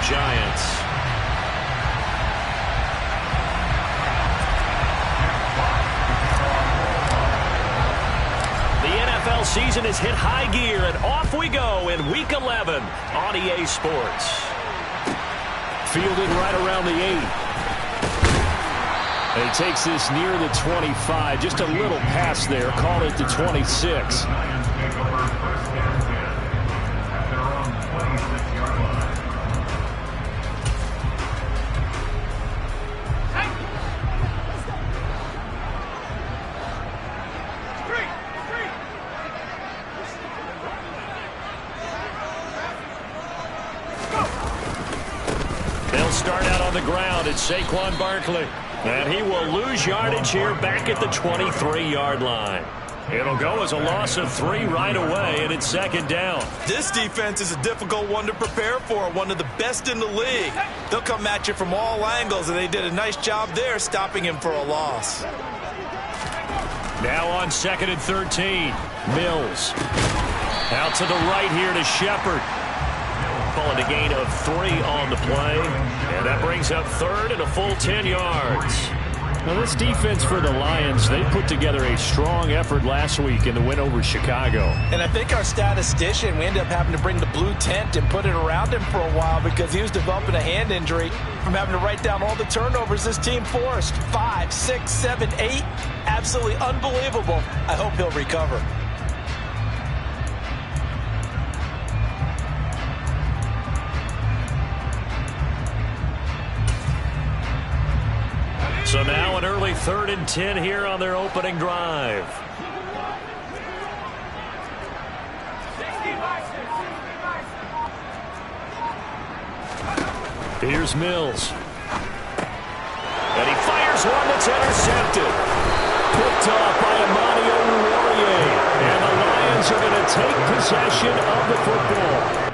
Giants. The NFL season has hit high gear, and off we go in Week 11 on EA Sports. Fielded right around the 8. And he takes this near the 25. Just a little pass there. Call it the 26. They'll start out on the ground. It's Saquon Barkley. And he will lose yardage here back at the 23-yard line. It'll go as a loss of 3 right away, and it's second down. This defense is a difficult one to prepare for, one of the best in the league. They'll come at you from all angles, and they did a nice job there stopping him for a loss. Now on 2nd and 13, Mills. Out to the right here to Shepard. Calling a gain of 3 on the play. And that brings up 3rd and a full 10 yards. Now this defense for the Lions, they put together a strong effort last week in the win over Chicago. And I think our statistician, we ended up having to bring the blue tent and put it around him for a while because he was developing a hand injury from having to write down all the turnovers this team forced. 5, 6, 7, 8. Absolutely unbelievable. I hope he'll recover. So now an early 3rd and 10 here on their opening drive. Here's Mills. And he fires one that's intercepted. Picked off by Amani Oruwariye. And the Lions are going to take possession of the football.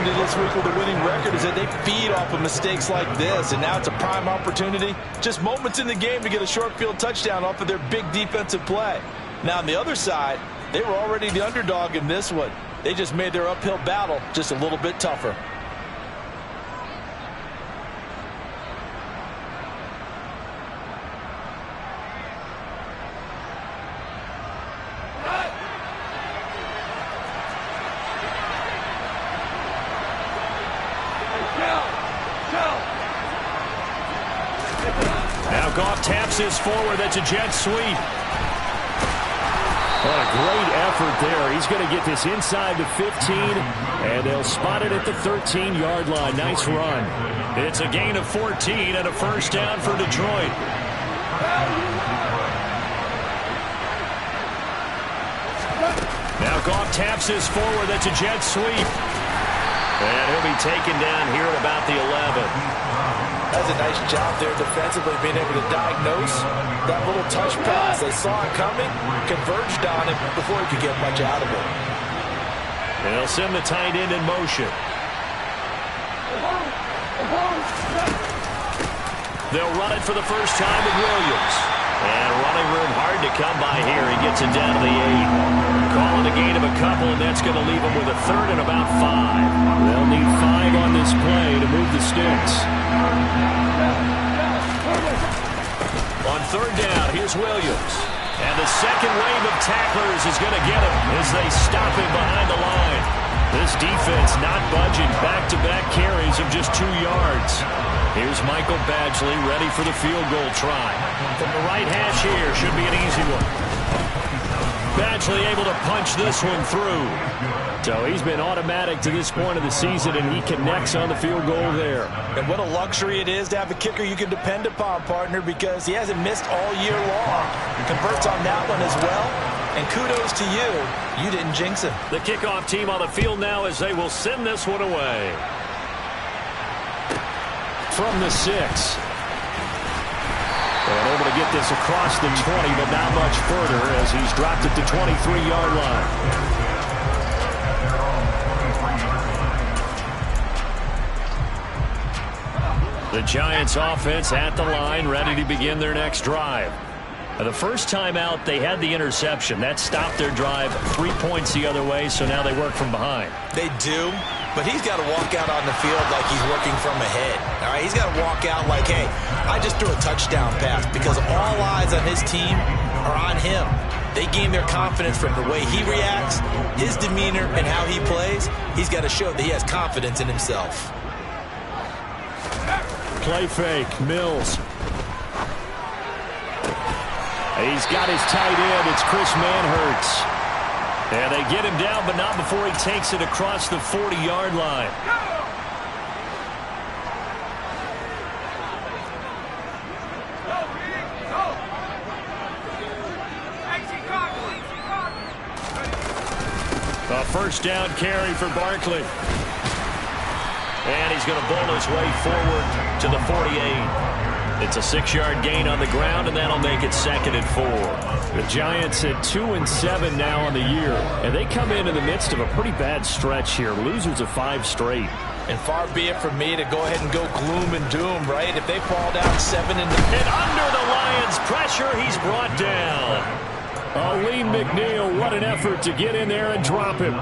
This week with a winning record is that they feed off of mistakes like this, and now it's a prime opportunity, just moments in the game to get a short field touchdown off of their big defensive play. Now on the other side, they were already the underdog in this one. They just made their uphill battle just a little bit tougher. Taps forward. That's a jet sweep. What a great effort there. He's going to get this inside the 15, and they'll spot it at the 13-yard line. Nice run. It's a gain of 14 and a first down for Detroit. Now Goff taps this forward. That's a jet sweep. And he'll be taken down here at about the 11. That's a nice job there defensively, being able to diagnose that little touch pass. They saw it coming, converged on it before he could get much out of it. And they'll send the tight end in motion. They'll run it for the first time with Williams. And running room hard to come by here. He gets it down to the 8. Calling a gain of a couple, and that's going to leave him with a 3rd and about 5. They'll need 5 on this play to move the sticks. On 3rd down, here's Williams. And the second wave of tacklers is going to get him as they stop him behind the line. This defense not budging. Back-to-back carries of just 2 yards. Here's Michael Badgley ready for the field goal try. From the right hash here, should be an easy one. Badgley able to punch this one through. So he's been automatic to this point of the season, and he connects on the field goal there. And what a luxury it is to have a kicker you can depend upon, partner, because he hasn't missed all year long. He converts on that one as well. And kudos to you. You didn't jinx him. The kickoff team on the field now as they will send this one away. From the 6. And able to get this across the 20, but not much further as he's dropped it to 23-yard line. The Giants offense at the line, ready to begin their next drive. The first time out, they had the interception. That stopped their drive 3 points the other way, so now they work from behind. They do, but he's got to walk out on the field like he's working from ahead. All right, he's got to walk out like, hey, I just threw a touchdown pass, because all eyes on his team are on him. They gain their confidence from the way he reacts, his demeanor, and how he plays. He's got to show that he has confidence in himself. Play fake, Mills. He's got his tight end. It's Chris Manhertz. And they get him down, but not before he takes it across the 40-yard line. A first down carry for Barkley. And he's going to bowl his way forward to the 48. It's a 6-yard gain on the ground, and that'll make it 2nd and 4. The Giants at 2-7 now on the year, and they come in the midst of a pretty bad stretch here. Losers of 5 straight. And far be it from me to go ahead and go gloom and doom, right? If they fall down 7 and under the Lions' pressure, he's brought down. Lee McNeil, what an effort to get in there and drop him.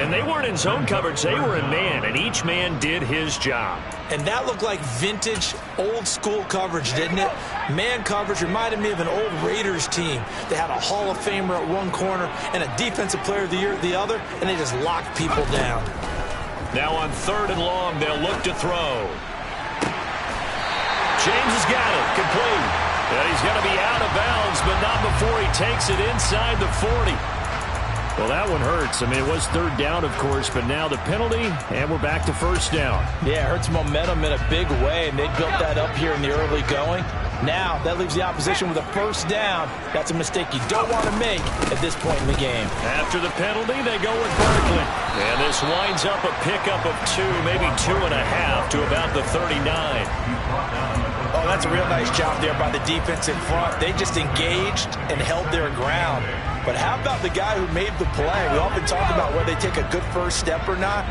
And they weren't in zone coverage, they were in man, and each man did his job. And that looked like vintage, old-school coverage, didn't it? Man coverage reminded me of an old Raiders team. They had a Hall of Famer at one corner and a Defensive Player of the Year at the other, and they just locked people down. Now on 3rd and long, they'll look to throw. James has got it, complete. And he's going to be out of bounds, but not before he takes it inside the 40. Well, that one hurts. I mean, it was 3rd down, of course, but now the penalty, and we're back to 1st down. Yeah, it hurts momentum in a big way, and they built that up here in the early going. Now, that leaves the opposition with a 1st down. That's a mistake you don't want to make at this point in the game. After the penalty, they go with Barkley. And this winds up a pickup of 2, maybe 2.5 to about the 39. Oh, that's a real nice job there by the defense in front. They just engaged and held their ground. But how about the guy who made the play? We often talk about whether they take a good first step or not.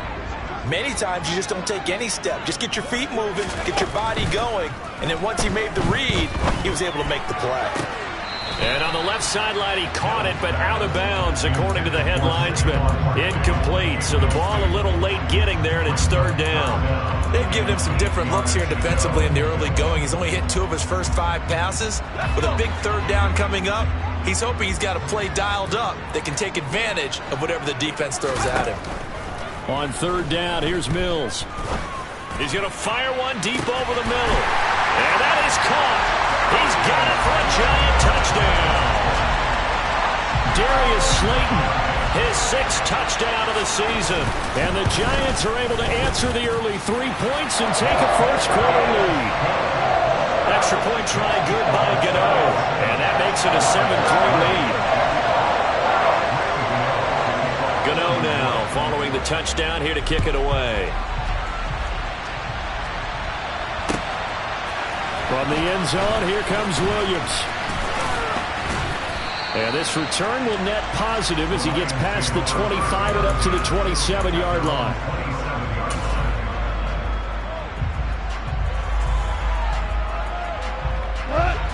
Many times you just don't take any step. Just get your feet moving, get your body going. And then once he made the read, he was able to make the play. And on the left sideline, he caught it, but out of bounds, according to the head linesman. Incomplete, so the ball a little late getting there, and it's 3rd down. They've given him some different looks here defensively in the early going. He's only hit 2 of his first 5 passes. With a big 3rd down coming up, he's hoping he's got a play dialed up that can take advantage of whatever the defense throws at him. On 3rd down, here's Mills. He's going to fire one deep over the middle. And that is caught. He's got it for a Giant touchdown. Darius Slayton, his 6th touchdown of the season. And the Giants are able to answer the early 3 points and take a first-quarter lead. Extra point try good by Gano. And that makes it a 7-3 lead. Gano now following the touchdown here to kick it away. From the end zone, here comes Williams. And this return will net positive as he gets past the 25 and up to the 27-yard line.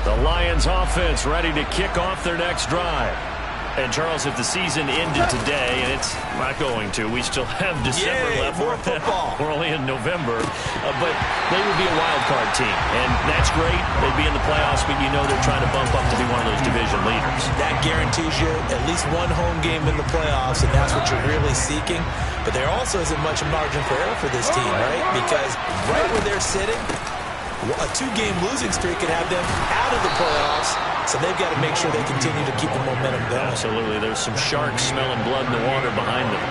The Lions offense ready to kick off their next drive. And, Charles, if the season ended today, and it's not going to, we still have December left. More football. We're only in November. But they would be a wild card team. And that's great. They'd be in the playoffs, but you know they're trying to bump up to be one of those division leaders. That guarantees you at least one home game in the playoffs, and that's what you're really seeking. But there also isn't much margin for error for this team, right? Because right where they're sitting, a 2-game losing streak could have them out of the playoffs So they've got to make sure they continue to keep the momentum going. Absolutely. There's some sharks smelling blood in the water behind them.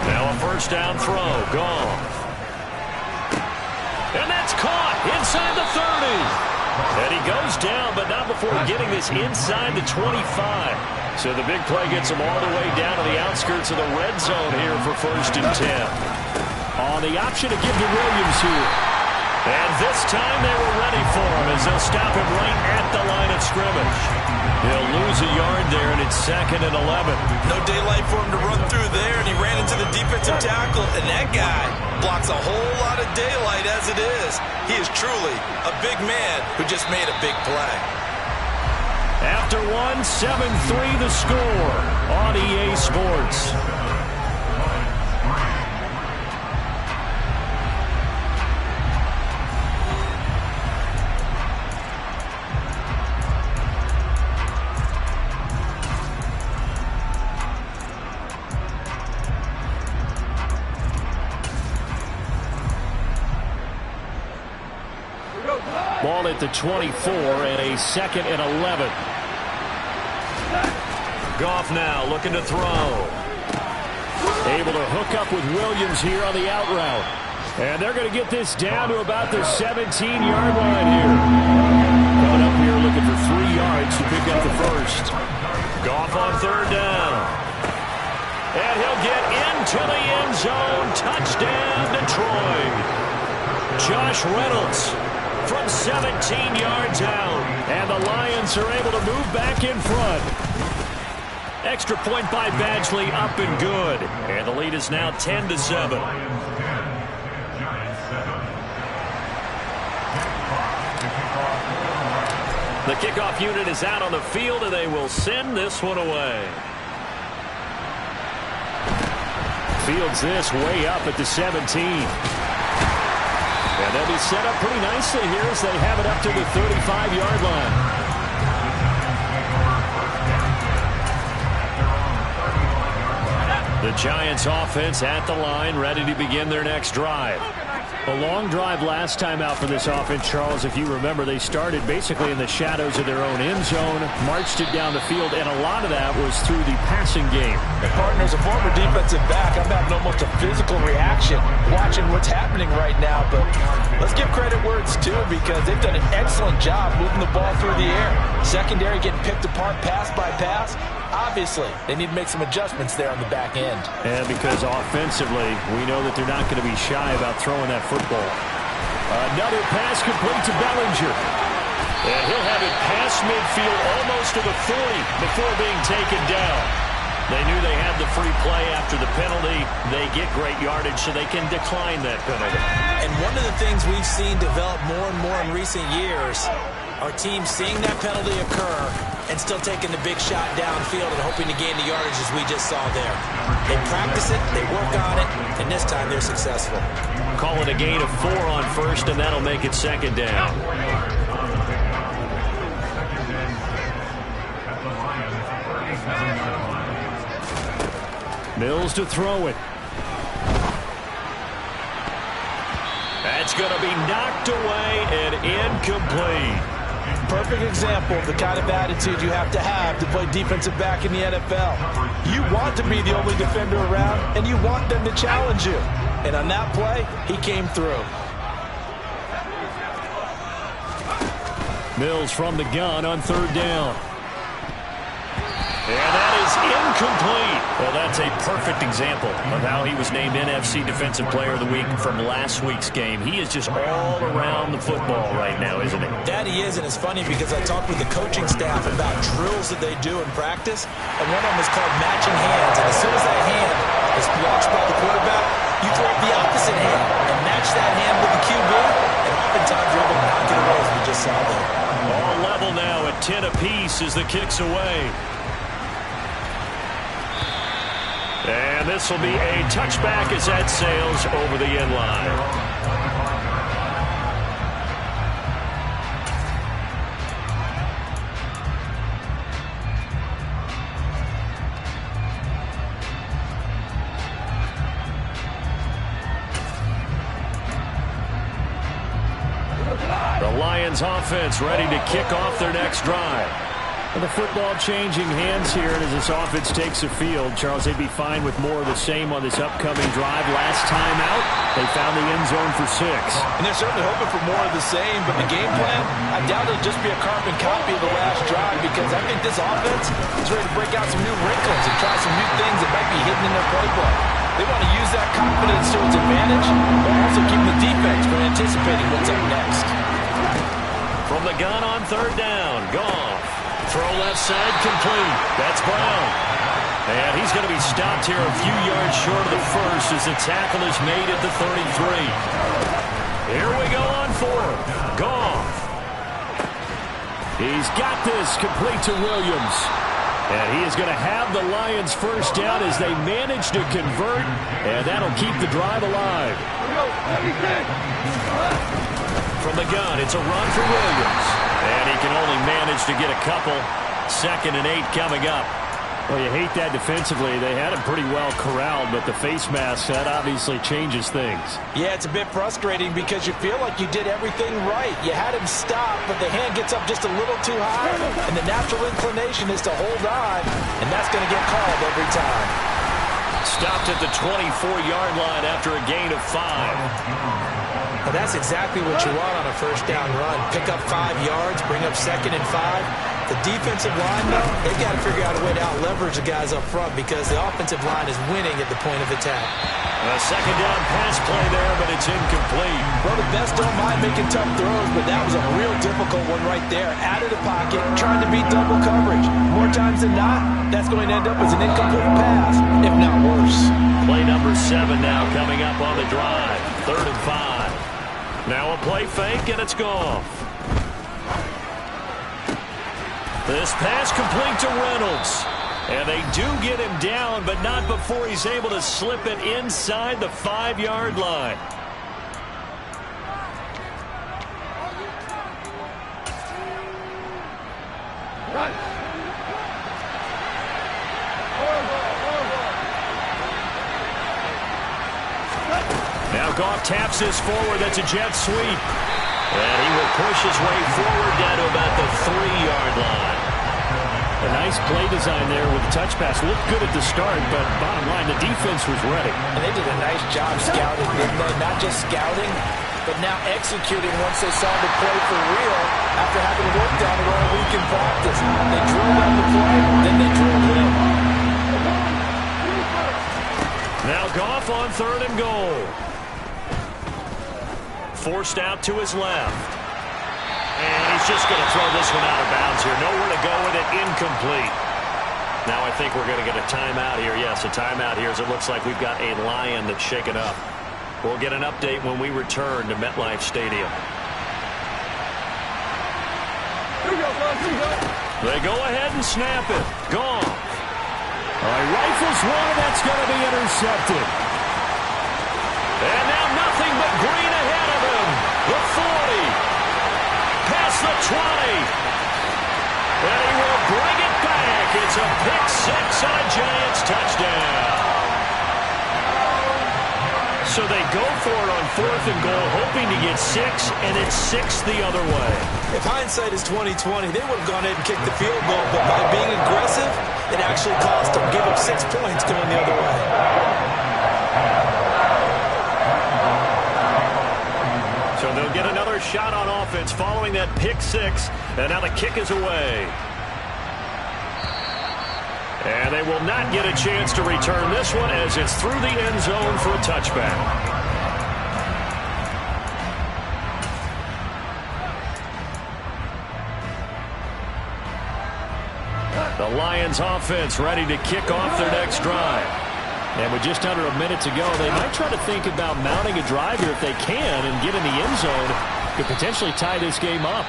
Now a first down throw. Goff. And that's caught inside the 30. And he goes down, but not before getting this inside the 25. So the big play gets him all the way down to the outskirts of the red zone here for 1st and 10. On the option to give to Williams here. And this time they were ready for him as they'll stop him right at the line of scrimmage. He'll lose a yard there, and it's 2nd and 11. No daylight for him to run through there, and he ran into the defensive tackle, and that guy blocks a whole lot of daylight as it is. He is truly a big man who just made a big play. After 7-3 the score on EA Sports. Ball at the 24 and a 2nd and 11. Goff now looking to throw. Able to hook up with Williams here on the out route. And they're going to get this down to about the 17-yard line here. Coming up here looking for 3 yards to pick up the first. Goff on 3rd down. And he'll get into the end zone. Touchdown, Detroit. Josh Reynolds from 17 yards out. And the Lions are able to move back in front. Extra point by Badgley, up and good. And the lead is now 10-7. The kickoff unit is out on the field, and they will send this one away. Fields this way up at the 17. And they'll be set up pretty nicely here as they have it up to the 35-yard line. The Giants offense at the line, ready to begin their next drive. A long drive last time out for this offense, Charles. If you remember, they started basically in the shadows of their own end zone, marched it down the field, and a lot of that was through the passing game. And partner, as a former defensive back, I'm having almost a physical reaction watching what's happening right now. But let's give credit where it's due, because they've done an excellent job moving the ball through the air. Secondary getting picked apart pass by pass. Obviously, they need to make some adjustments there on the back end. And because offensively, we know that they're not going to be shy about throwing that football. Another pass complete to Bellinger. And he'll have it past midfield almost to the 40 before being taken down. They knew they had the free play after the penalty. They get great yardage, so they can decline that penalty. And one of the things we've seen develop more and more in recent years are teams seeing that penalty occur and still taking the big shot downfield and hoping to gain the yardage as we just saw there. They practice it, they work on it, and this time they're successful. Call it a gain of 4 on first, and that'll make it 2nd down. Mills to throw it. That's going to be knocked away and incomplete. Perfect example of the kind of attitude you have to play defensive back in the NFL. You want to be the only defender around, and you want them to challenge you. And on that play, he came through. Mills from the gun on 3rd down. And that is incomplete. Well, that's a perfect example of how he was named NFC Defensive Player of the Week from last week's game. He is just all around the football right now, isn't he? That he is, and it's funny because I talked with the coaching staff about drills that they do in practice, and one of them is called matching hands. And as soon as that hand is watched by the quarterback, you throw up the opposite hand and match that hand with the QB, and oftentimes you're able to knock it away as we just saw there. All level now at 10 apiece as the kick's away. And this will be a touchback as that sails over the end line. The Lions offense ready to kick off their next drive. The football changing hands here, and as this offense takes the field, Charles, they'd be fine with more of the same on this upcoming drive. Last time out, they found the end zone for 6. And they're certainly hoping for more of the same, but the game plan, I doubt it'll just be a carbon copy of the last drive, because I think this offense is ready to break out some new wrinkles and try some new things that might be hidden in their playbook. They want to use that confidence to its advantage, while also keeping the defense from anticipating what's up next. From the gun on 3rd down, Goff. Throw left side complete. That's Brown. And he's going to be stopped here a few yards short of the first as the tackle is made at the 33. Here we go on 4th. Goff. He's got this complete to Williams. And he is going to have the Lions first down as they manage to convert. And that'll keep the drive alive. From the gun, it's a run for Williams. And he can only manage to get a couple. 2nd and 8 coming up. Well, you hate that defensively. They had him pretty well corralled, but the face mask, that obviously changes things. Yeah, it's a bit frustrating because you feel like you did everything right. You had him stop, but the hand gets up just a little too high, and the natural inclination is to hold on, and that's going to get called every time. Stopped at the 24-yard line after a gain of 5. Well, that's exactly what you want on a first down run. Pick up 5 yards, bring up 2nd and 5. The defensive line, though, they've got to figure out a way to out-leverage the guys up front because the offensive line is winning at the point of attack. A 2nd down pass play there, but it's incomplete. Well, the best don't mind making tough throws, but that was a real difficult one right there. Out of the pocket, trying to beat double coverage. More times than not, that's going to end up as an incomplete pass, if not worse. Play number 7 now coming up on the drive. 3rd and 5. Now a play fake, and it's Goff. This pass complete to Reynolds. And they do get him down, but not before he's able to slip it inside the 5-yard line. Now Goff taps this forward. That's a jet sweep. And he will push his way forward down to about the 3-yard line. A nice play design there with the touch pass. Looked good at the start, but bottom line, the defense was ready. And they did a nice job scouting, didn't they? Not just scouting, but now executing once they saw the play for real after having worked on it all week in practice. They drilled on the play, then they drilled in. Now Goff on 3rd and goal. Forced out to his left. And he's just going to throw this one out of bounds here. Nowhere to go with it. Incomplete. Now I think we're going to get a timeout here. Yes, a timeout here as it looks like we've got a Lion that's shaken up. We'll get an update when we return to MetLife Stadium. They go ahead and snap it. Gone. He rifles one, and that's going to be intercepted. And now nothing but green ahead of him. The 40. Past the 20. And he will bring it back. It's a pick-6 on a Giants touchdown. So they go for it on 4th and goal, hoping to get 6, and it's 6 the other way. If hindsight is 20/20, they would have gone ahead and kicked the field goal, but by being aggressive, it actually cost them. Give up 6 points going the other way. So they'll get another shot on offense following that pick-6, and now the kick is away. And they will not get a chance to return this one as it's through the end zone for a touchback. The Lions offense ready to kick off their next drive. And with just under a minute to go, they might try to think about mounting a drive here if they can and get in the end zone. Could potentially tie this game up.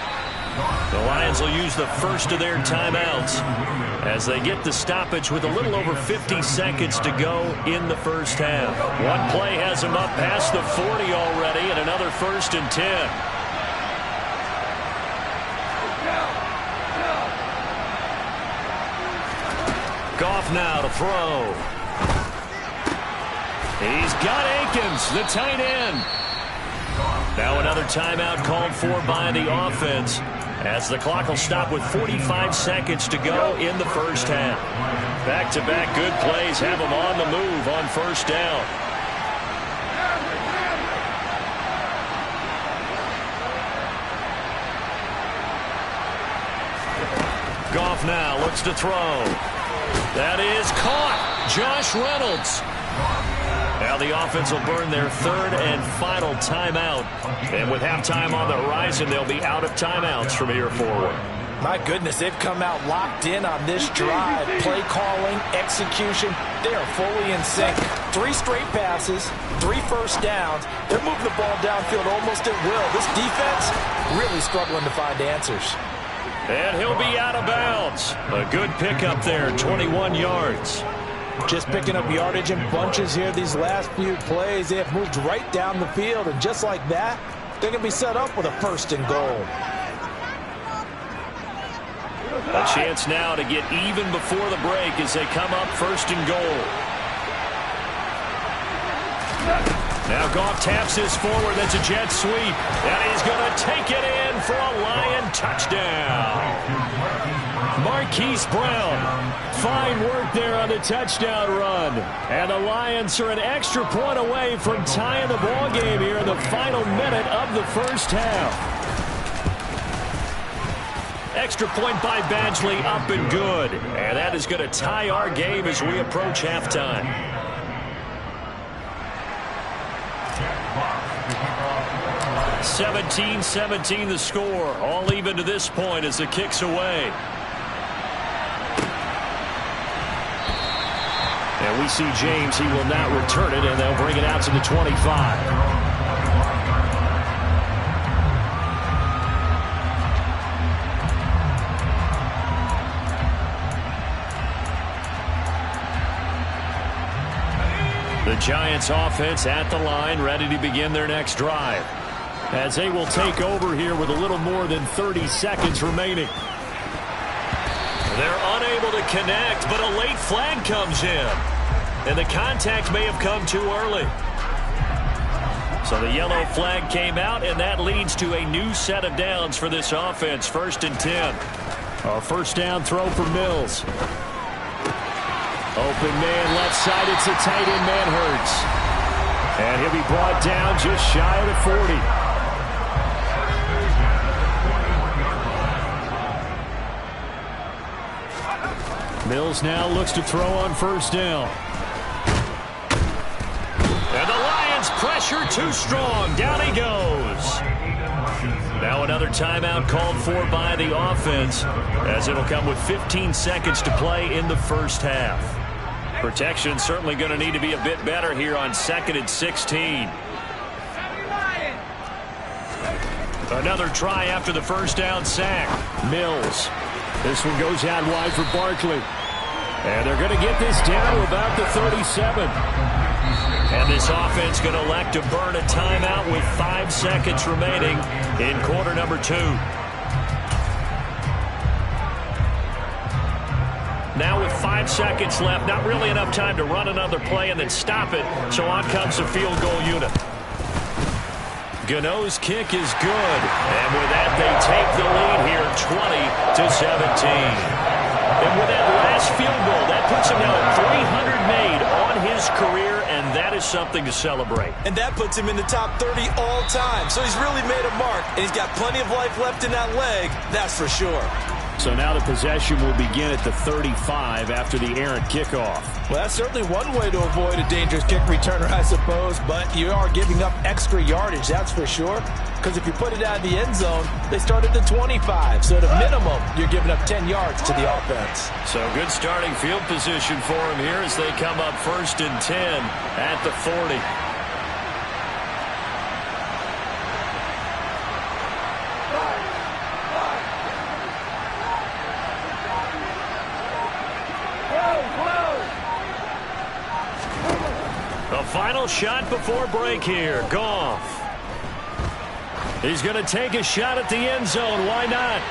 The Lions will use the first of their timeouts as they get the stoppage with a little over 50 seconds to go in the first half. One play has them up past the 40 already, and another 1st and 10. Goff now to throw. He's got Akins, the tight end. Now another timeout called for by the offense, as the clock will stop with 45 seconds to go in the first half. Back-to-back good plays have them on the move on first down. Goff now looks to throw. That is caught. Josh Reynolds. Now the offense will burn their third and final timeout. And with halftime on the horizon, they'll be out of timeouts from here forward. My goodness, they've come out locked in on this drive. Play calling, execution, they are fully in sync. 3 straight passes, 3 first downs. They're moving the ball downfield almost at will. This defense really struggling to find answers. And he'll be out of bounds. A good pickup there, 21 yards. Just picking up yardage in bunches here these last few plays. They have moved right down the field, and just like that, they're going to be set up with a first and goal. A chance now to get even before the break as they come up first and goal. Now Goff taps this forward. That's a jet sweep. And he's going to take it in for a Lion touchdown. Marquise Brown. Fine work there on the touchdown run. And the Lions are an extra point away from tying the ball game here in the final minute of the first half. Extra point by Badgley, up and good. And that is going to tie our game as we approach halftime. (17-17) the score. All even to this point as the kick's away. And we see James. He will not return it, and they'll bring it out to the 25. The Giants offense at the line, ready to begin their next drive, as they will take over here with a little more than 30 seconds remaining. They're unable to connect, but a late flag comes in, and the contact may have come too early. So the yellow flag came out, and that leads to a new set of downs for this offense. 1st and 10. A first down throw for Mills. Open man left side. It's a tight end man, Hurts. And he'll be brought down just shy of the 40. Mills now looks to throw on first down. And the Lions pressure too strong. Down he goes. Now another timeout called for by the offense, as it'll come with 15 seconds to play in the first half. Protection certainly going to need to be a bit better here on 2nd and 16. Another try after the first down sack. Mills. This one goes out wide for Barkley. And they're going to get this down to about the 37. And this offense going to elect to burn a timeout with 5 seconds remaining in quarter number 2. Now with 5 seconds left, not really enough time to run another play and then stop it. So on comes the field goal unit. Gano's kick is good. And with that, they take the lead here 20-17. And with that last field goal, that puts him now at 300 made on his career, and that is something to celebrate. And that puts him in the top 30 all time. So he's really made a mark, and he's got plenty of life left in that leg, that's for sure. So now the possession will begin at the 35 after the errant kickoff. Well, that's certainly one way to avoid a dangerous kick returner, I suppose, but you are giving up extra yardage, that's for sure. Because if you put it out of the end zone, they start at the 25. So at a minimum, you're giving up 10 yards to the offense. So good starting field position for him here as they come up 1st and 10 at the 40. The final shot before break here. Goff. He's going to take a shot at the end zone. Why not?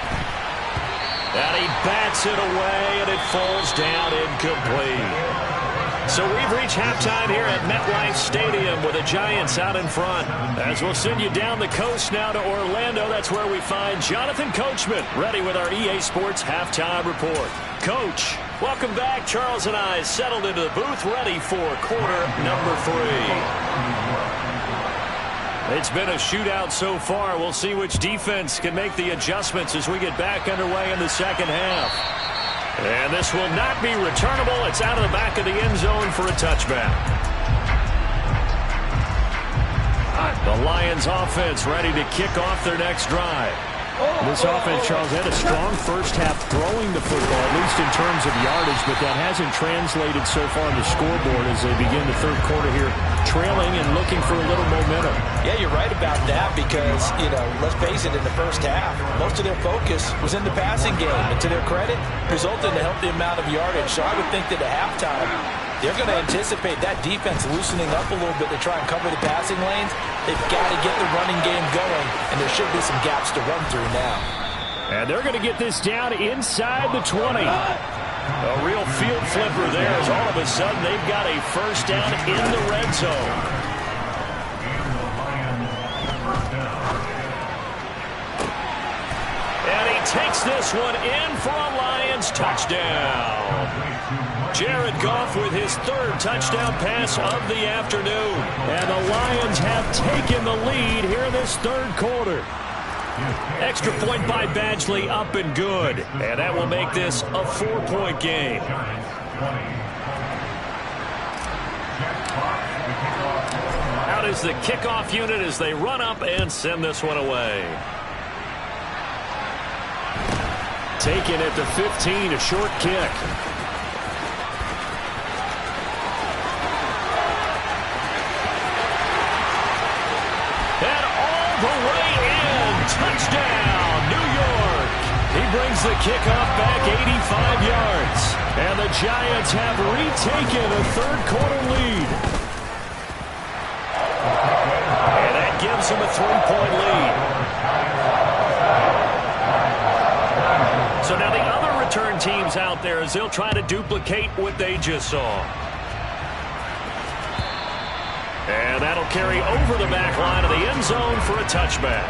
And he bats it away, and it falls down incomplete. So we've reached halftime here at MetLife Stadium with the Giants out in front. As we'll send you down the coast now to Orlando, that's where we find Jonathan Coachman ready with our EA Sports Halftime Report. Coach, welcome back. Charles and I settled into the booth ready for quarter number 3. It's been a shootout so far. We'll see which defense can make the adjustments as we get back underway in the second half. And this will not be returnable. It's out of the back of the end zone for a touchback. The Lions offense ready to kick off their next drive. This offense, Charles, had a strong first half throwing the football, at least in terms of yardage, but that hasn't translated so far on the scoreboard as they begin the third quarter here, trailing and looking for a little momentum. Yeah, you're right about that because, let's face it, in the first half, most of their focus was in the passing game. And to their credit, resulted in a healthy amount of yardage. So I would think that at halftime, they're going to anticipate that defense loosening up a little bit to try and cover the passing lanes. They've got to get the running game going, and there should be some gaps to run through now. And they're going to get this down inside the 20. A real field flipper there as all of a sudden they've got a first down in the red zone. And he takes this one in for a Lions touchdown. Jared Goff with his third touchdown pass of the afternoon. And the Lions have taken the lead here in this third quarter. Extra point by Badgley, up and good. And that will make this a 4-point game. Out is the kickoff unit as they run up and send this one away. Taken at the 15, a short kick. Touchdown, New York. He brings the kickoff back 85 yards. And the Giants have retaken a third-quarter lead. And that gives them a 3-point lead. So now the other return teams out there as they'll try to duplicate what they just saw. And that'll carry over the back line of the end zone for a touchback.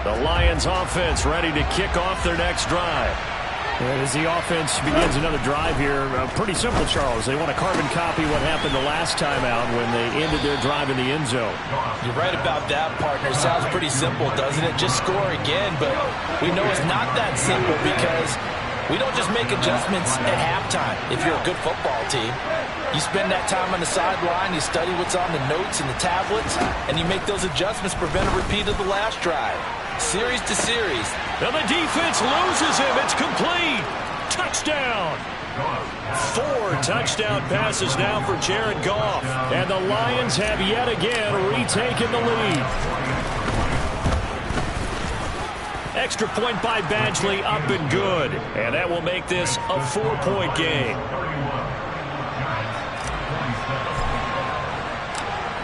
The Lions offense ready to kick off their next drive. And as the offense begins another drive here, pretty simple, Charles. They want to carbon copy what happened the last time out when they ended their drive in the end zone. You're right about that, partner. Sounds pretty simple, doesn't it? Just score again, but we know it's not that simple because we don't just make adjustments at halftime. If you're a good football team, you spend that time on the sideline, you study what's on the notes and the tablets, and you make those adjustments to prevent a repeat of the last drive. Series to series. And the defense loses him. It's complete. Touchdown. 4 touchdown passes now for Jared Goff. And the Lions have yet again retaken the lead. Extra point by Badgley, up and good. And that will make this a 4-point game.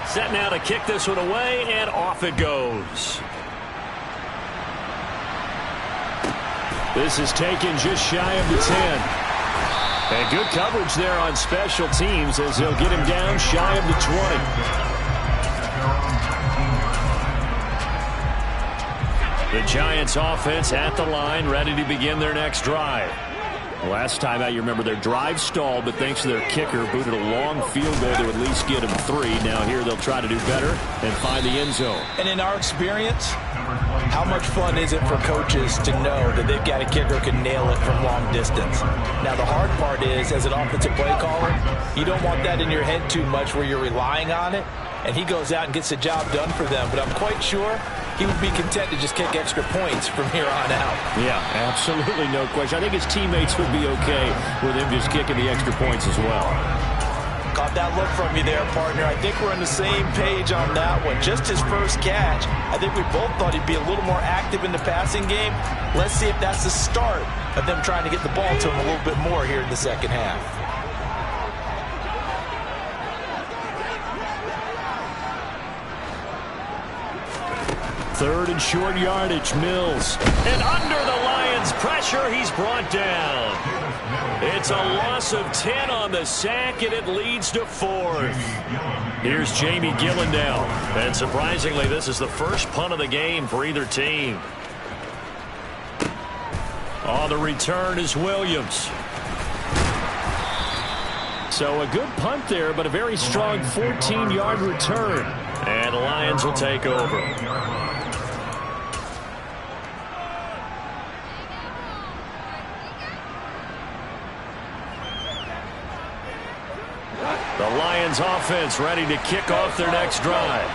Set now to kick this one away, and off it goes. This is taken just shy of the 10. And good coverage there on special teams as they'll get him down shy of the 20. The Giants offense at the line, ready to begin their next drive. Last time out, you remember their drive stalled, but thanks to their kicker, booted a long field goal to at least get them 3. Now here they'll try to do better and find the end zone. And in our experience, how much fun is it for coaches to know that they've got a kicker who can nail it from long distance? Now, the hard part is, as an offensive play caller, you don't want that in your head too much where you're relying on it, and he goes out and gets the job done for them. But I'm quite sure he would be content to just kick extra points from here on out. Yeah, absolutely no question. I think his teammates would be okay with him just kicking the extra points as well. Caught that look from you there, partner. I think we're on the same page on that one. Just his first catch, I think we both thought he'd be a little more active in the passing game. Let's see if that's the start of them trying to get the ball to him a little bit more here in the second half. Third and short yardage, Mills. And under the Lions' pressure, he's brought down. It's a loss of 10 on the sack, and it leads to 4th. Here's Jamie Gillendow. And surprisingly, this is the first punt of the game for either team. On the return is Williams. So a good punt there, but a very strong 14-yard return. And the Lions will take over. The Lions offense ready to kick off their next drive.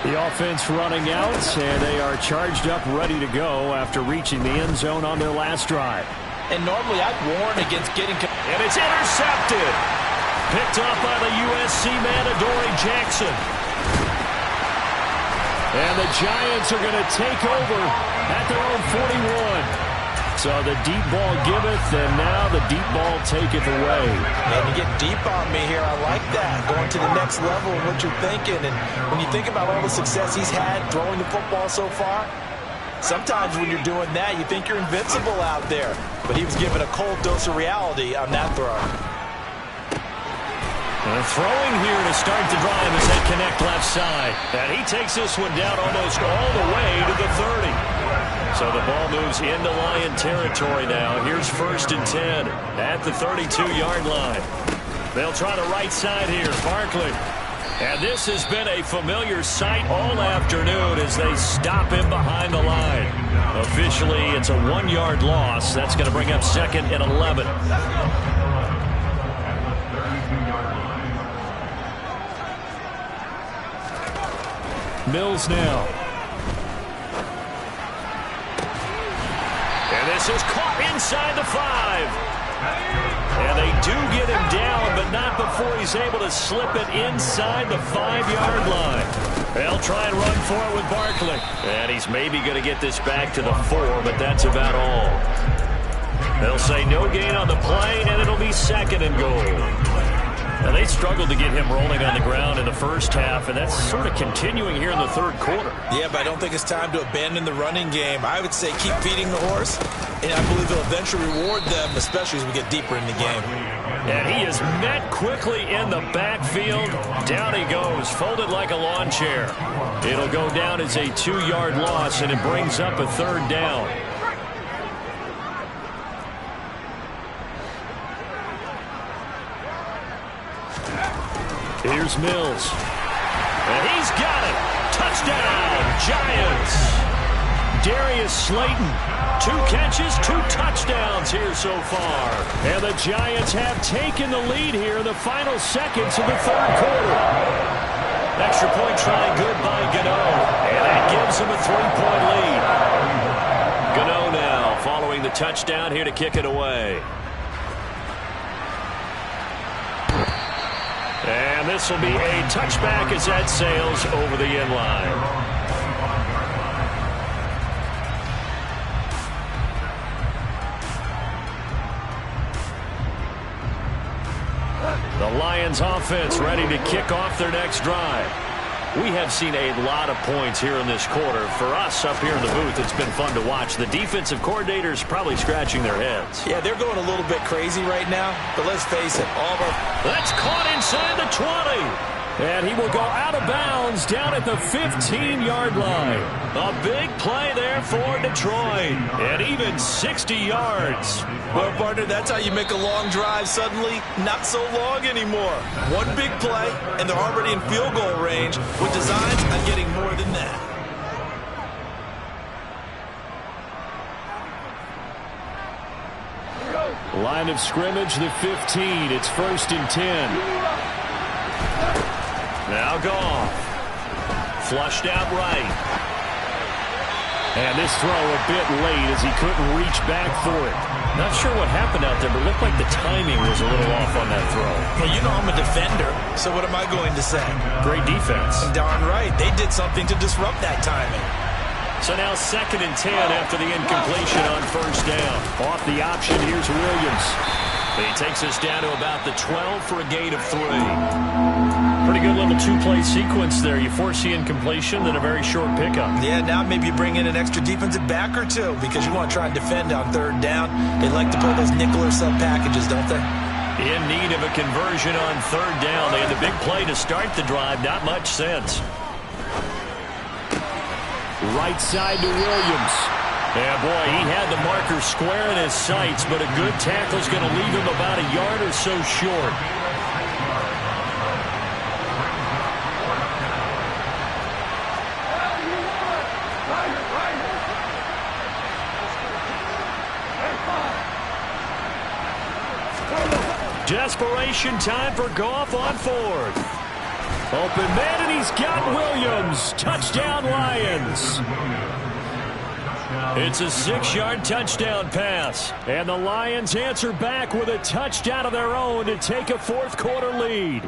The offense running out, and they are charged up, ready to go after reaching the end zone on their last drive. And normally I'd warn against getting... And it's intercepted. Picked up by the USC man, Adoree Jackson. And the Giants are going to take over at their own 41. So the deep ball giveth, and now the deep ball taketh away. And you get deep on me here. I like that. Going to the next level of what you're thinking. And when you think about all the success he's had throwing the football so far, sometimes when you're doing that, you think you're invincible out there. But he was given a cold dose of reality on that throw. Throwing here to start the drive as they connect left side. And he takes this one down almost all the way to the 30. So the ball moves into Lion territory now. Here's 1st and 10 at the 32-yard line. They'll try the right side here. Barkley. And this has been a familiar sight all afternoon as they stop him behind the line. Officially, it's a 1-yard loss. That's going to bring up 2nd and 11. Mills now. And this is caught inside the 5. And they do get him down, but not before he's able to slip it inside the 5-yard line. They'll try and run for it with Barkley. And he's maybe going to get this back to the 4, but that's about all. They'll say no gain on the play, and it'll be 2nd and goal. Now, they struggled to get him rolling on the ground in the first half, and that's sort of continuing here in the third quarter. Yeah, but I don't think it's time to abandon the running game. I would say keep feeding the horse, and I believe he'll eventually reward them, especially as we get deeper in the game. And he is met quickly in the backfield. Down he goes, folded like a lawn chair. It'll go down as a 2-yard loss, and it brings up a 3rd down. Here's Mills. And he's got it. Touchdown, Giants. Darius Slayton, 2 catches, 2 touchdowns here so far. And the Giants have taken the lead here in the final seconds of the 3rd quarter. Extra point try good by Gano. And that gives him a 3-point lead. Gano now following the touchdown here to kick it away. And this will be a touchback as that sails over the end line. The Lions offense ready to kick off their next drive. We have seen a lot of points here in this quarter. For us up here in the booth, it's been fun to watch. The defensive coordinators probably scratching their heads. Yeah, they're going a little bit crazy right now, but let's face it, all of our... That's caught inside the 20. And he will go out of bounds down at the 15-yard line. A big play there for Detroit. And even 60 yards. Well, partner, that's how you make a long drive suddenly not so long anymore. One big play, and they're already in field goal range with designs on getting more than that. Line of scrimmage, the 15. It's 1st and 10. Now Goff. Flushed out right. And this throw a bit late as he couldn't reach back for it. Not sure what happened out there, but it looked like the timing was a little off on that throw. Well, you know I'm a defender, so what am I going to say? Great defense. Darn right. They did something to disrupt that timing. So now 2nd and 10 after the incompletion on 1st down. Off the option, here's Williams. He takes us down to about the 12 for a gain of 3. Pretty good little two-play sequence there. You force the incompletion, then a very short pickup. Yeah, now maybe you bring in an extra defensive back or two because you want to try and defend on third down. They like to play those nickel or sub packages, don't they? In need of a conversion on third down. They had the big play to start the drive. Not much sense. Right side to Williams. Yeah, boy, he had the marker square in his sights, but a good tackle's going to leave him about a yard or so short. Desperation time for Goff on fourth. Open man, and he's got Williams. Touchdown, Lions. It's a 6-yard touchdown pass. And the Lions answer back with a touchdown of their own to take a fourth-quarter lead.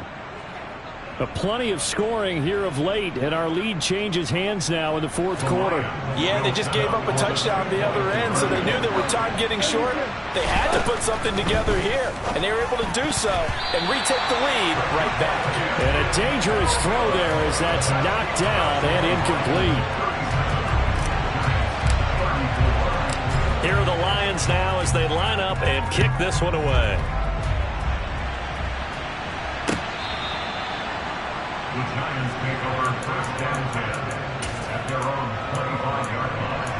Plenty of scoring here of late, and our lead changes hands now in the fourth quarter. Yeah, they just gave up a touchdown the other end, so they knew that with time getting short, they had to put something together here, and they were able to do so and retake the lead right back. And a dangerous throw there as that's knocked down and incomplete. Here are the Lions now as they line up and kick this one away. The Giants take over first and 10 at their own 25-yard line.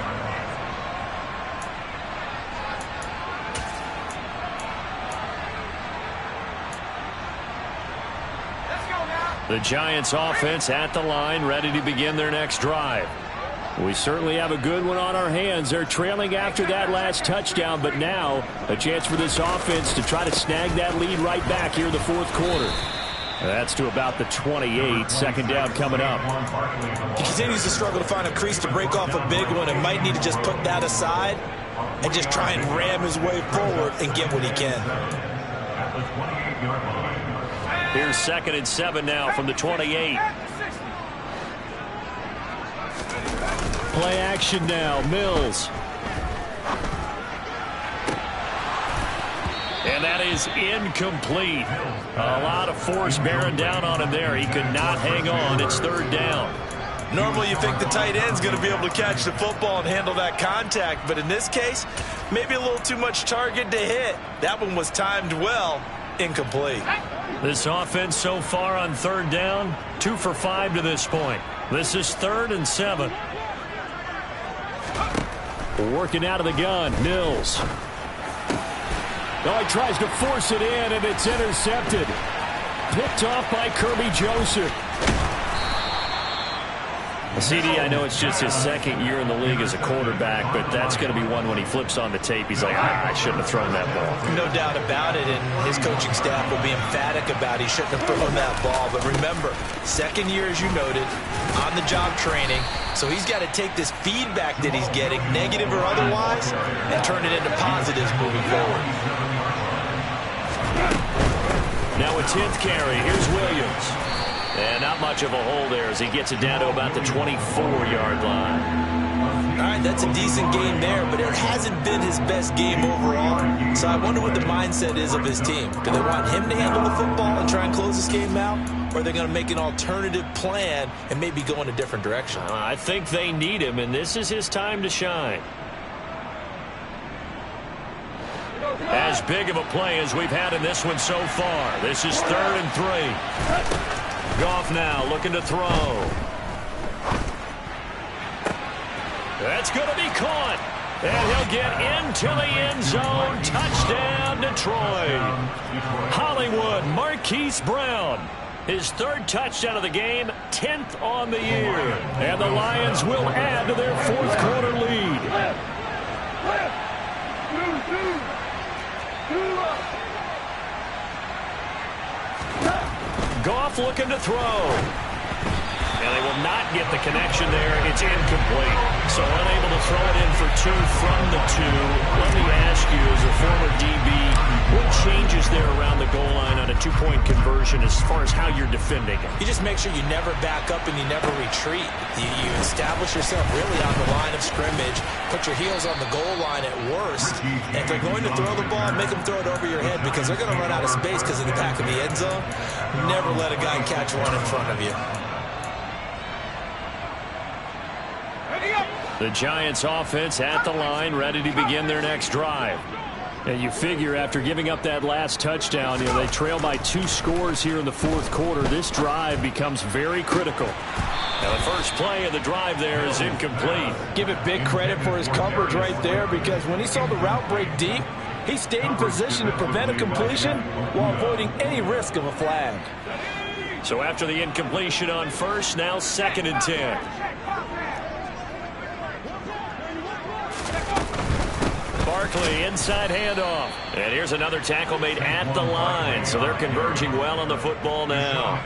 Let's go now. The Giants offense at the line, ready to begin their next drive. We certainly have a good one on our hands. They're trailing after that last touchdown, but now a chance for this offense to try to snag that lead right back here in the fourth quarter. That's to about the 28. Second down coming up. He continues to struggle to find a crease to break off a big one and might need to just put that aside and just try and ram his way forward and get what he can. Here's 2nd and 7 now from the 28. Play action now. Mills. And that is incomplete. A lot of force bearing down on him there. He could not hang on. It's 3rd down. Normally you think the tight end's going to be able to catch the football and handle that contact, but in this case, maybe a little too much target to hit. That one was timed well. Incomplete. This offense so far on 3rd down, 2 for 5 to this point. This is 3rd and 7. Working out of the gun, Mills. Oh, he tries to force it in, and it's intercepted. Picked off by Kirby Joseph. CD, I know it's just his 2nd year in the league as a quarterback, but that's going to be one when he flips on the tape. He's like, I shouldn't have thrown that ball. No doubt about it, and his coaching staff will be emphatic about he shouldn't have thrown that ball. But remember, 2nd year, as you noted, on-the-job training, so he's got to take this feedback that he's getting, negative or otherwise, and turn it into positives moving forward. Now a 10th carry. Here's Williams. And not much of a hole there as he gets it down to about the 24-yard line. All right, that's a decent game there, but it hasn't been his best game overall. So I wonder what the mindset is of his team. Do they want him to handle the football and try and close this game out? Or are they going to make an alternative plan and maybe go in a different direction? I think they need him, and this is his time to shine. As big of a play as we've had in this one so far. This is 3rd and 3. Goff now looking to throw. That's going to be caught. And he'll get into the end zone. Touchdown, Detroit. Hollywood, Marquise Brown. His 3rd touchdown of the game, 10th on the year. And the Lions will add to their 4th quarter lead. Goff looking to throw. And they will not get the connection there. It's incomplete. So unable to throw it in for 2 from the 2. Let me ask you, as a former DB, what changes there around the goal line on a two-point conversion as far as how you're defending it? You just make sure you never back up and you never retreat. You establish yourself really on the line of scrimmage, put your heels on the goal line at worst. And if they're going to throw the ball, make them throw it over your head because they're going to run out of space because of the back of the end zone. Never let a guy catch one in front of you. The Giants offense at the line, ready to begin their next drive. And you figure after giving up that last touchdown, they trail by 2 scores here in the fourth quarter. This drive becomes very critical. Now the first play of the drive there is incomplete. Give it big credit for his coverage right there because when he saw the route break deep, he stayed in position to prevent a completion while avoiding any risk of a flag. So after the incompletion on first, now 2nd and 10. Barkley, inside handoff. And here's another tackle made at the line. So they're converging well on the football now.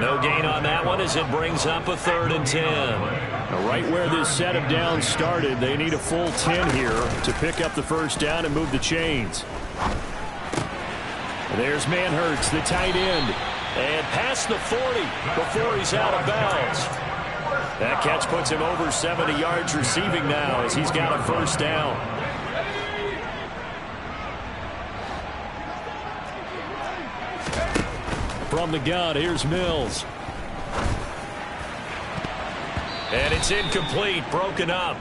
No gain on that one as it brings up a 3rd and 10. Now right where this set of downs started, they need a full 10 here to pick up the first down and move the chains. And there's Manhurts, the tight end. And past the 40 before he's out of bounds. That catch puts him over 70 yards receiving now as he's got a first down. From the gun, here's Mills. And it's incomplete, broken up.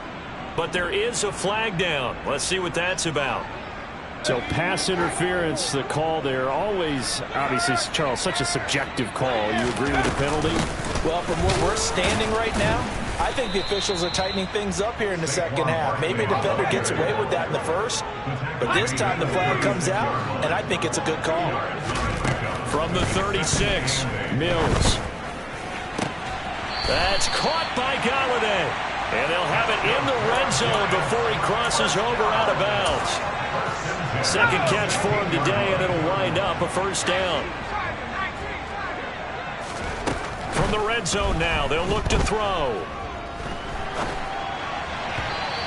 But there is a flag down. Let's see what that's about. So pass interference, the call there. Always, obviously, Charles, such a subjective call. You agree with the penalty? Well, from where we're standing right now, I think the officials are tightening things up here in the second half. Maybe a defender gets away with that in the first, but this time the flag comes out, and I think it's a good call. From the 36, Mills. That's caught by Galladay. And they'll have it in the red zone before he crosses over out of bounds. Second catch for him today, and it'll wind up a first down. From the red zone now, they'll look to throw.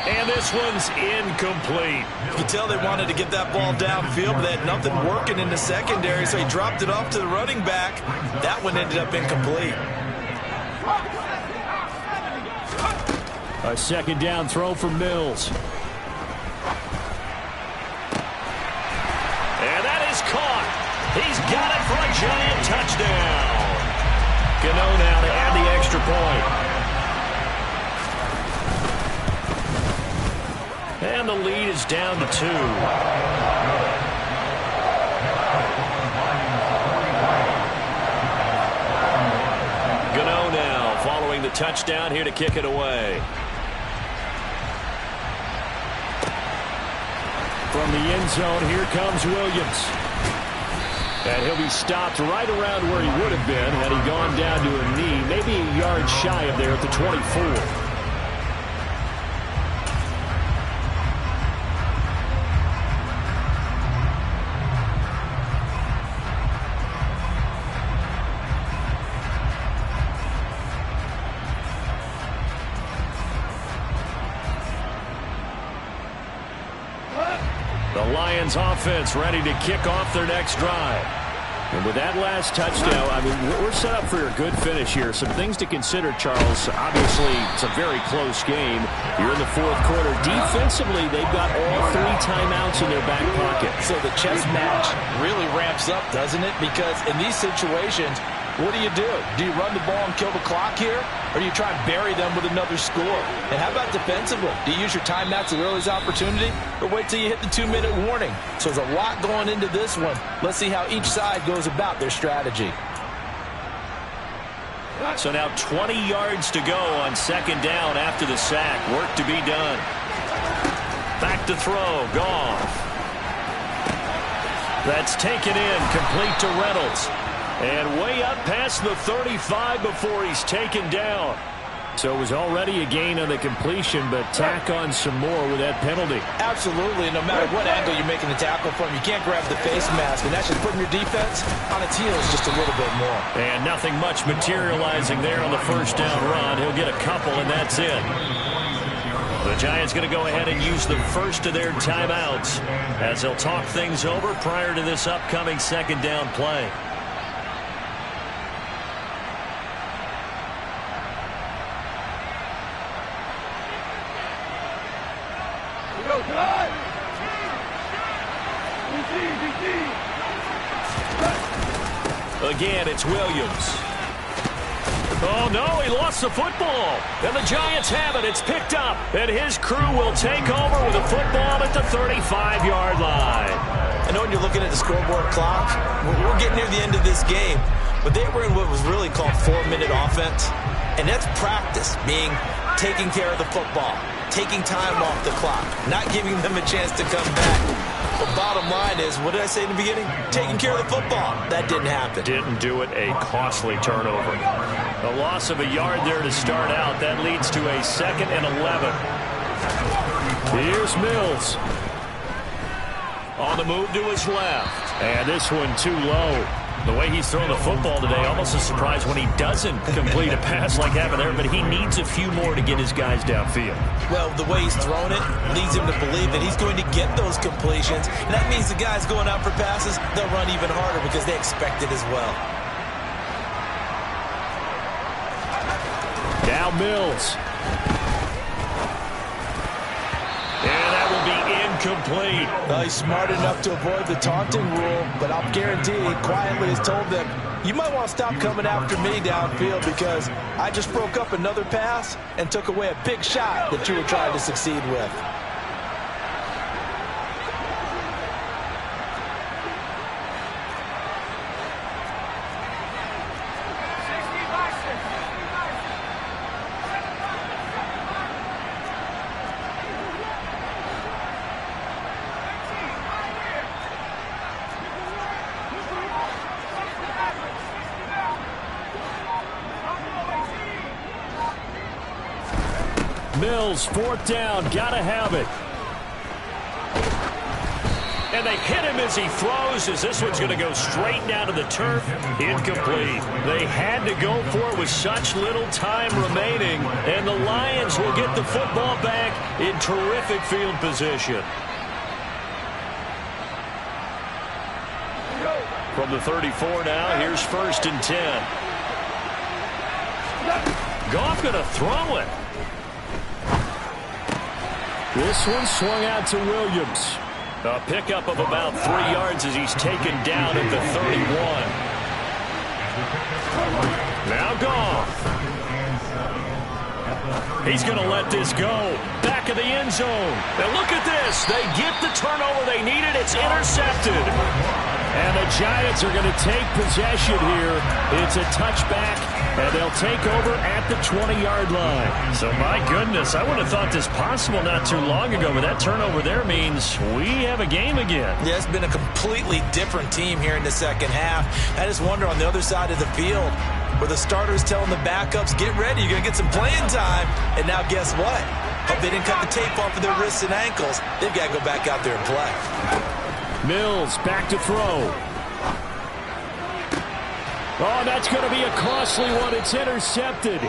And this one's incomplete. You can tell they wanted to get that ball downfield, but they had nothing working in the secondary, so he dropped it off to the running back. That one ended up incomplete. A second down throw for Mills. And that is caught. He's got it for a Giant touchdown. Gano now to add the extra point. And the lead is down to 2. Gano now following the touchdown here to kick it away. From the end zone, here comes Williams. And he'll be stopped right around where he would have been had he gone down to a knee, maybe a yard shy of there at the 24. Lions offense ready to kick off their next drive. And with that last touchdown, I mean, we're set up for a good finish here. Some things to consider, Charles. Obviously, it's a very close game. You're in the fourth quarter. Defensively, they've got all 3 timeouts in their back pocket. So the chess match really ramps up, doesn't it? Because in these situations, what do? Do you run the ball and kill the clock here? Or do you try and bury them with another score? And how about defensively? Do you use your timeouts at early's opportunity? Or wait till you hit the 2-minute warning? So there's a lot going into this one. Let's see how each side goes about their strategy. So now 20 yards to go on second down after the sack. Work to be done. Back to throw. Goff. That's taken in. Complete to Reynolds. And way up past the 35 before he's taken down. So it was already a gain on the completion, but tack on some more with that penalty. Absolutely. No matter what angle you're making the tackle from, you can't grab the face mask. And that's just putting your defense on its heels just a little bit more. And nothing much materializing there on the first down run. He'll get a couple, and that's it. The The Giants going to go ahead and use the first of their timeouts as they'll talk things over prior to this upcoming second down play. Again, it's Williams. Oh, no, he lost the football. And the Giants have it. It's picked up. And his crew will take over with a football at the 35-yard line. I know when you're looking at the scoreboard clock, we're getting near the end of this game. But they were in what was really called 4-minute offense. And that's practice, being taking care of the football, taking time off the clock, not giving them a chance to come back. The bottom line is, what did I say in the beginning? Taking care of the football. That didn't happen. Didn't do it. A costly turnover. A loss of a yard there to start out. That leads to a 2nd and 11. Here's Mills. On the move to his left. And this one too low. The way he's thrown the football today, almost a surprise when he doesn't complete a pass like happened there, but he needs a few more to get his guys downfield. Well, the way he's thrown it leads him to believe that he's going to get those completions. And that means the guys going out for passes, they'll run even harder because they expect it as well. Now Mills. And that will be incomplete. Well, he's smart enough to avoid the taunting rule, but I'll guarantee he quietly has told them, you might want to stop coming after me downfield because I just broke up another pass and took away a big shot that you were trying to succeed with. Mills, 4th down, gotta have it. And they hit him as he throws, as this one's going to go straight down to the turf. Incomplete. They had to go for it with such little time remaining, and the Lions will get the football back in terrific field position. From the 34 now, here's 1st and 10. Goff going to throw it. This one swung out to Williams. A pickup of about 3 yards as he's taken down at the 31. Now Goff. He's going to let this go. Back of the end zone. And look at this. They get the turnover they needed. It's intercepted. And the Giants are going to take possession here. It's a touchback, and they'll take over at the 20-yard line. So, my goodness, I would have thought this possible not too long ago, but that turnover there means we have a game again. Yeah, it's been a completely different team here in the second half. I just wonder on the other side of the field where the starters telling the backups, get ready, you're going to get some playing time. And now guess what? Hope they didn't cut the tape off of their wrists and ankles. They've got to go back out there and play. Mills back to throw. Oh, that's going to be a costly one. It's intercepted.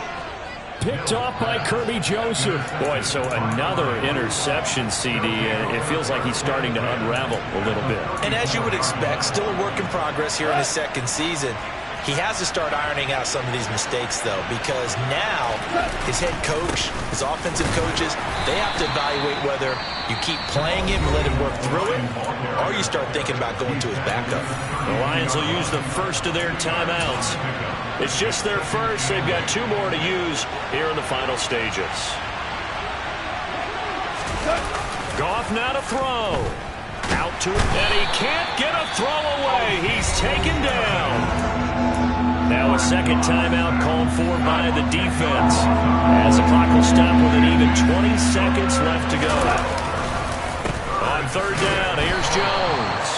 Picked off by Kirby Joseph. Boy, so another interception, CD. It feels like he's starting to unravel a little bit. And as you would expect, still a work in progress here in his second season. He has to start ironing out some of these mistakes, though, because now his head coach, his offensive coaches, they have to evaluate whether you keep playing him and let him work through it, or you start thinking about going to his backup. The Lions will use the first of their timeouts. It's just their first. They've got 2 more to use here in the final stages. Goff now to throw. Out to it, and he can't get a throw away. He's taken down. Now a second timeout called for by the defense as the clock will stop with an even 20 seconds left to go. On 3rd down, here's Jones.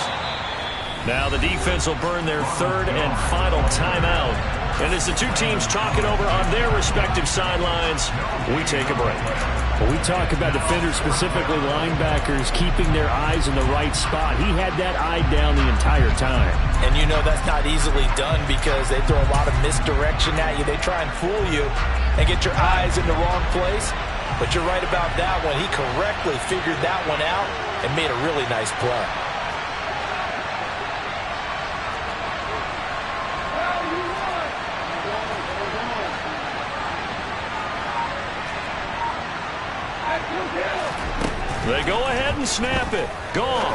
Now the defense will burn their 3rd and final timeout. And as the 2 teams talk it over on their respective sidelines, we take a break. When we talk about defenders, specifically linebackers, keeping their eyes in the right spot, he had that eye down the entire time. And you know that's not easily done because they throw a lot of misdirection at you. They try and fool you and get your eyes in the wrong place. But you're right about that one. He correctly figured that one out and made a really nice play. They go ahead and snap it. Gone.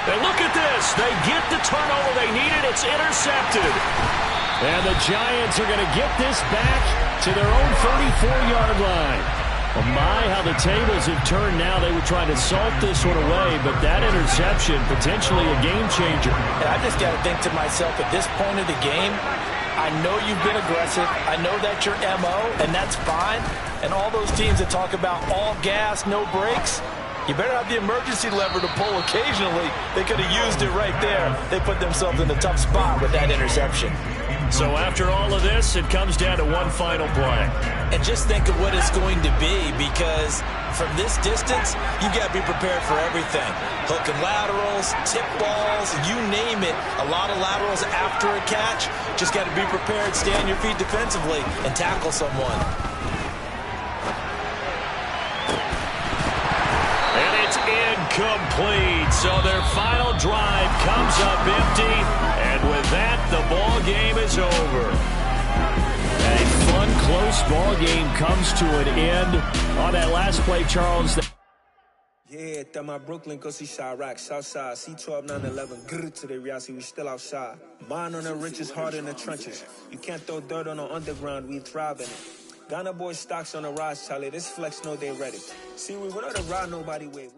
And look at this. They get the turnover they needed. It's intercepted. And the Giants are going to get this back to their own 34-yard line. Oh my, how the tables have turned now. They were trying to salt this one away, but that interception, potentially a game changer. And I just got to think to myself, at this point of the game, I know you've been aggressive. I know that's your MO, and that's fine. And all those teams that talk about all gas, no brakes, you better have the emergency lever to pull occasionally. They could have used it right there. They put themselves in a tough spot with that interception. So after all of this, it comes down to one final play. And just think of what it's going to be, because from this distance, you've got to be prepared for everything. Hook and laterals, tip balls, you name it. A lot of laterals after a catch. Just got to be prepared, stay on your feet defensively, and tackle someone. And it's incomplete. So their final drive comes up empty. And with that, the ball game is over. A fun, close ball game comes to an end on that last play, Charles. Yeah, that my Brooklyn, go see Chirac, Southside, C12, 911, grrr to the reality, we still outside. Mine on the riches, hard in the trenches. You can't throw dirt on the underground, we thrive in it. Ghana boys stocks on the rise, Charlie, this flex know they ready. See, we without a ride nobody with.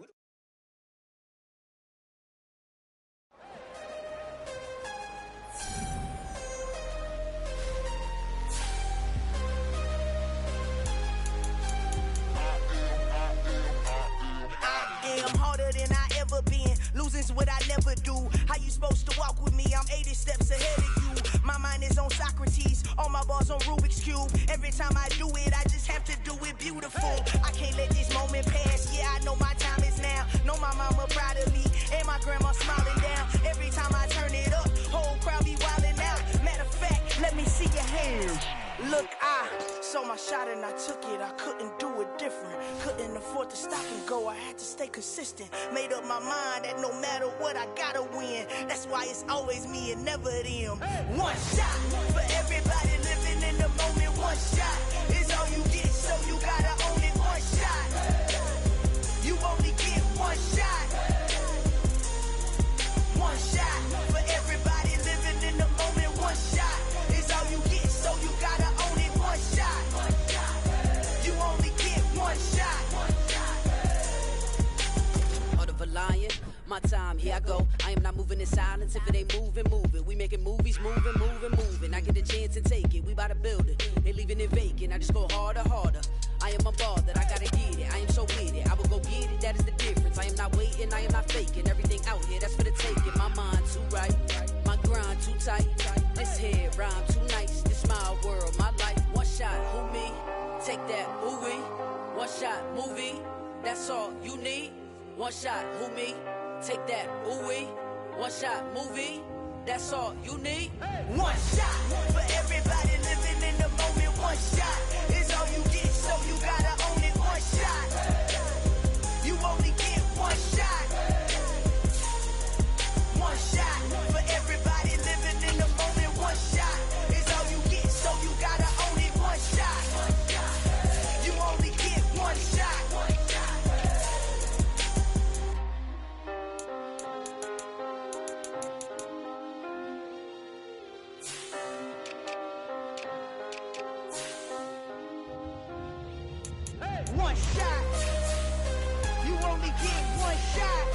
Losing's what I never do. How you supposed to walk with me? I'm 80 steps ahead of you. My mind is on Socrates, all my balls on Rubik's Cube. Every time I do it, I just have to do it beautiful. I can't let this moment pass. Yeah, I know my time is now. Know my mama proud of me, and my grandma smiling down. Every time I turn it up, whole crowd be wilding out. Matter of fact, let me see your hands. Look, I saw my shot and I took it. I couldn't do it different. Couldn't afford to stop and go. I had to stay consistent. Made up my mind that no matter what, I gotta win. That's why it's always me and never them. One shot for everybody living in the moment. One shot is all you get, so you gotta own it. One shot. You only get one shot. One shot for everybody living in the moment. One shot is all you get, so you gotta own it. One shot. You only get one shot. Heart of a lion, my time, here I go. I am not moving in silence. If it ain't moving, move it. We making movies, moving. I get a chance and take it. We bout to build it. They leaving it vacant. I just go harder. I am a ball that I gotta get it. I am so with it. I will go get it. That is the difference. I am not waiting. I am not faking. Everything out here, that's for the taking. My mind too right. My grind too tight. This head rhyme too nice. This my world, my life. One shot, who me? Take that, ooh-wee. One shot, movie. That's all you need. One shot, who me? Take that, ooh-wee. One shot, movie. That's all you need. One shot for everybody living in the moment. One shot is all you get, so you gotta own it. One shot. You only get one shot. One shot for everybody living in the moment. One shot is all you get, so you gotta own it. One shot. You only get one shot. One shot. You only get one shot.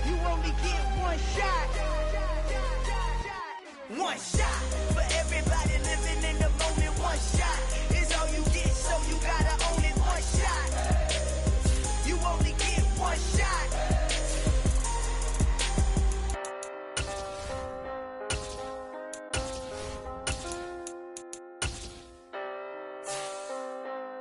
You only get one shot. One shot for everybody living in the moment. One shot